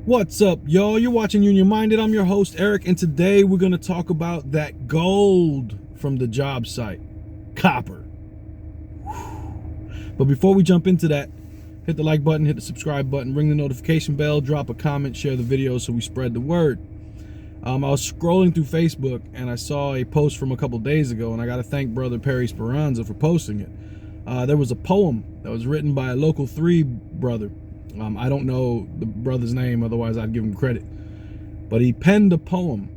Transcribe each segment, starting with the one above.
What's up, y'all? You're watching Union Minded. I'm your host, Eric, and today we're going to talk about that gold from the job site, copper. But before we jump into that, hit the like button, hit the subscribe button, ring the notification bell, drop a comment, share the video so we spread the word. I was scrolling through Facebook and I saw a post from a couple days ago, and I got to thank brother Perry Speranza for posting it. There was a poem that was written by a local 3 brother. I don't know the brother's name, otherwise I'd give him credit. But he penned a poem,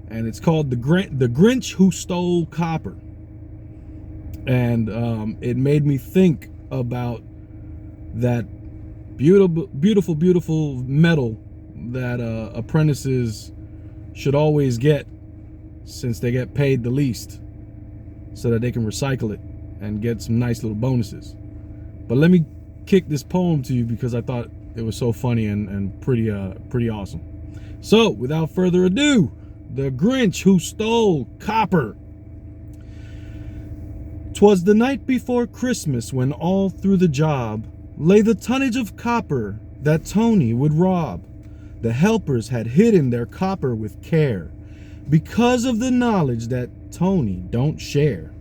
and it's called The Grinch Who Stole Copper. And it made me think about that beautiful metal that apprentices should always get, since they get paid the least, so that they can recycle it and get some nice little bonuses. But let me kick this poem to you because I thought it was so funny and pretty awesome. So without further ado, The Grinch Who Stole Copper. 'Twas the night before Christmas when all through the job lay the tonnage of copper that Tony would rob. The helpers had hidden their copper with care because of the knowledge that Tony don't share.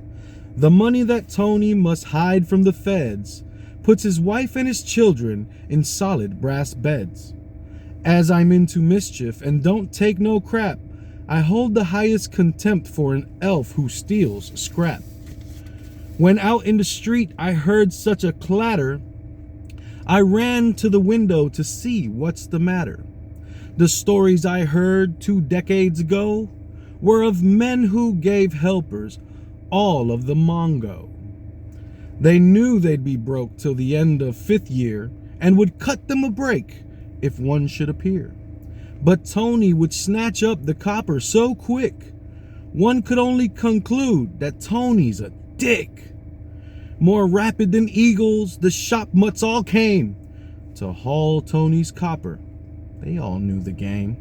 The money that Tony must hide from the feds puts his wife and his children in solid brass beds. As I'm into mischief and don't take no crap, I hold the highest contempt for an elf who steals scrap. When out in the street I heard such a clatter, I ran to the window to see what's the matter. The stories I heard 2 decades ago were of men who gave helpers all of the mongo. They knew they'd be broke till the end of 5th year and would cut them a break if one should appear. But Tony would snatch up the copper so quick, one could only conclude that Tony's a dick. More rapid than eagles, the shop mutts all came to haul Tony's copper. They all knew the game.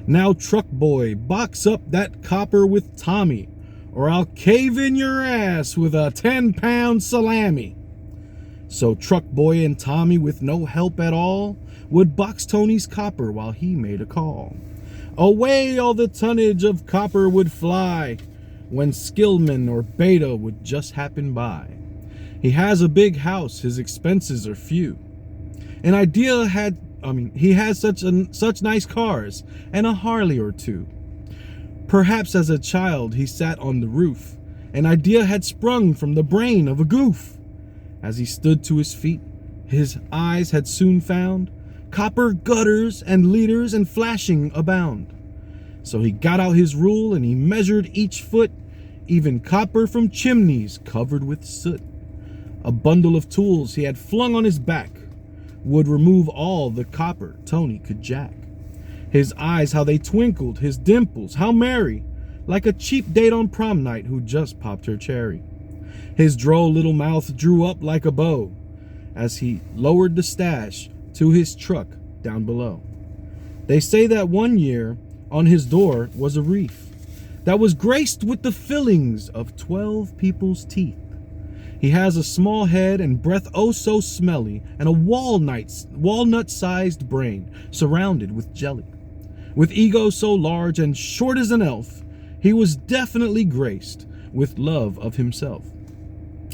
Now, truck boy, box up that copper with Tommy, or I'll cave in your ass with a 10-pound salami. So truck boy and Tommy, with no help at all, would box Tony's copper while he made a call. Away all the tonnage of copper would fly when Skillman or Beta would just happen by. He has a big house, his expenses are few. He has such nice cars and a Harley or 2. Perhaps as a child he sat on the roof. An idea had sprung from the brain of a goof. As he stood to his feet, his eyes had soon found copper gutters and leaders and flashing abound. So he got out his rule and he measured each foot, even copper from chimneys covered with soot. A bundle of tools he had flung on his back would remove all the copper Tony could jack. His eyes, how they twinkled, his dimples, how merry, like a cheap date on prom night who just popped her cherry. His droll little mouth drew up like a bow as he lowered the stash to his truck down below. They say that one year on his door was a wreath that was graced with the fillings of 12 people's teeth. He has a small head and breath oh so smelly, and a walnut-sized brain surrounded with jelly. With ego so large and short as an elf, he was definitely graced with love of himself.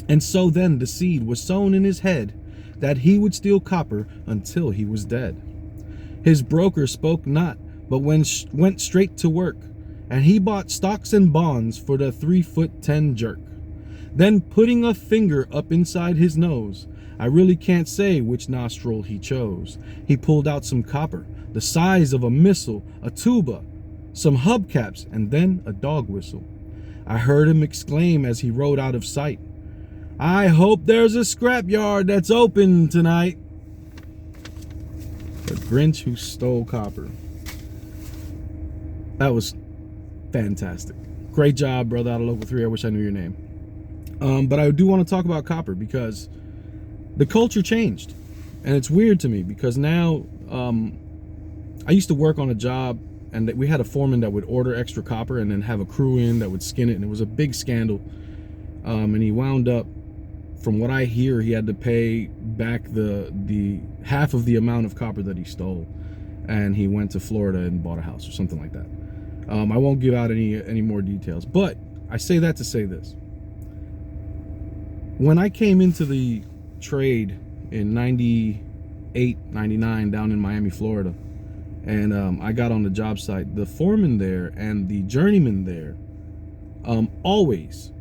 And so then the seed was sown in his head that he would steal copper until he was dead. His broker spoke not, but went straight to work, and he bought stocks and bonds for the 3'10" jerk. Then putting a finger up inside his nose, I really can't say which nostril he chose. He pulled out some copper, the size of a missile, a tuba, some hubcaps, and then a dog whistle. I heard him exclaim as he rode out of sight, "I hope there's a scrapyard that's open tonight." The Grinch Who Stole Copper. That was fantastic. Great job, brother out of Local 3. I wish I knew your name. But I do want to talk about copper because the culture changed. And it's weird to me because now I used to work on a job and we had a foreman that would order extra copper and then have a crew in that would skin it. And it was a big scandal. And he wound up, from what I hear, he had to pay back the half of the amount of copper that he stole. and he went to Florida and bought a house or something like that. I won't give out any more details, but I say that to say this. When I came into the trade in 98, 99 down in Miami, Florida, and I got on the job site, the foreman there and the journeyman there always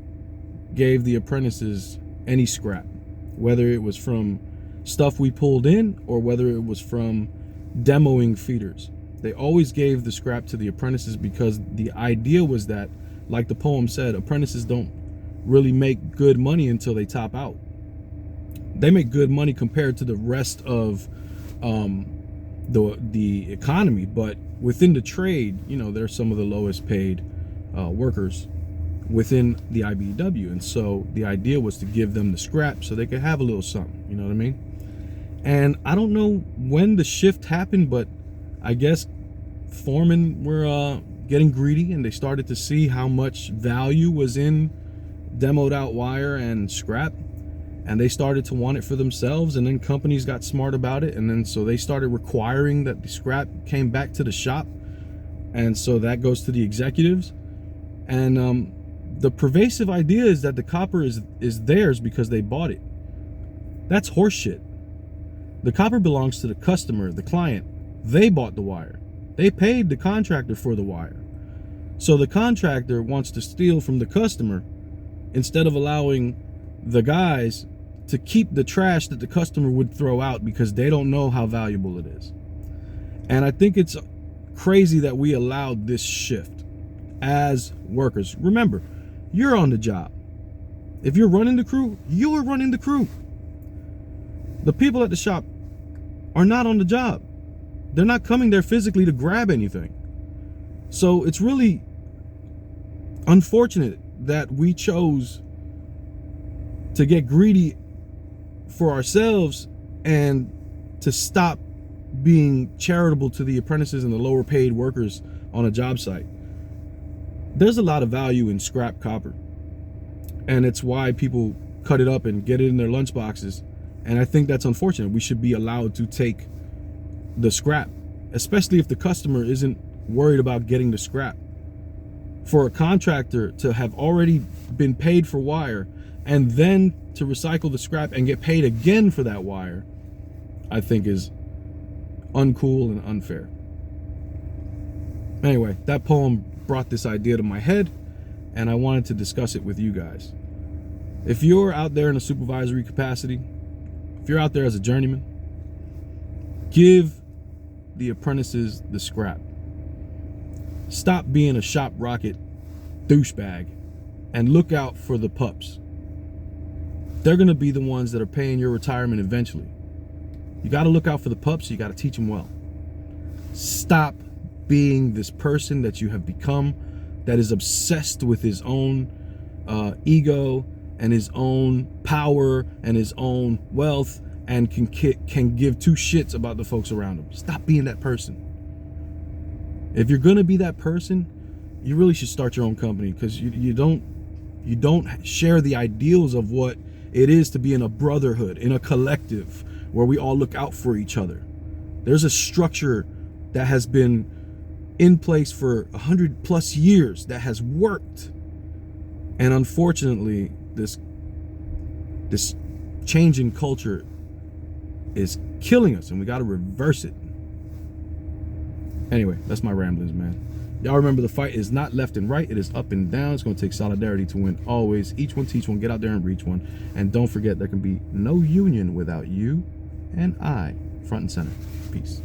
gave the apprentices any scrap, whether it was from stuff we pulled in or whether it was from demoing feeders. They always gave the scrap to the apprentices because the idea was that, like the poem said, apprentices don't really make good money until they top out. They make good money compared to the rest of the economy, but within the trade, you know, they're some of the lowest paid workers within the IBEW. And so the idea was to give them the scrap so they could have a little something, you know what I mean? And I don't know when the shift happened, but I guess foremen were getting greedy, and they started to see how much value was in demoed out wire and scrap, and they started to want it for themselves. And then companies got smart about it, and then so they started requiring that the scrap came back to the shop, and so that goes to the executives. And the pervasive idea is that the copper is theirs because they bought it. That's horseshit. The copper belongs to the customer, the client. They bought the wire. They paid the contractor for the wire. So the contractor wants to steal from the customer instead of allowing the guys to keep the trash that the customer would throw out because they don't know how valuable it is. And I think it's crazy that we allowed this shift as workers. Remember, you're on the job. If you're running the crew, you're running the crew. The people at the shop are not on the job. They're not coming there physically to grab anything. So it's really unfortunate that we chose to get greedy for ourselves and to stop being charitable to the apprentices and the lower paid workers on a job site. There's a lot of value in scrap copper, and it's why people cut it up and get it in their lunch boxes. And I think that's unfortunate. We should be allowed to take the scrap, especially if the customer isn't worried about getting the scrap. For a contractor to have already been paid for wire and then to recycle the scrap and get paid again for that wire, I think is uncool and unfair. Anyway, that poem brought this idea to my head, and I wanted to discuss it with you guys. If you're out there in a supervisory capacity, if you're out there as a journeyman, give the apprentices the scrap. Stop being a shop rocket douchebag and look out for the pups. They're going to be the ones that are paying your retirement eventually. You got to look out for the pups. You got to teach them well. Stop being this person that you have become, that is obsessed with his own ego and his own power and his own wealth, and can give two shits about the folks around him. Stop being that person. If you're gonna be that person, you really should start your own company, because you don't share the ideals of what it is to be in a brotherhood, in a collective where we all look out for each other. There's a structure that has been in place for 100+ years that has worked, and unfortunately this change in culture is killing us, and we got to reverse it. Anyway, that's my ramblings, man. Y'all remember, the fight is not left and right, it is up and down. It's going to take solidarity to win always. Each one teach one, get out there and reach one. And don't forget, there can be no union without you and I front and center. Peace.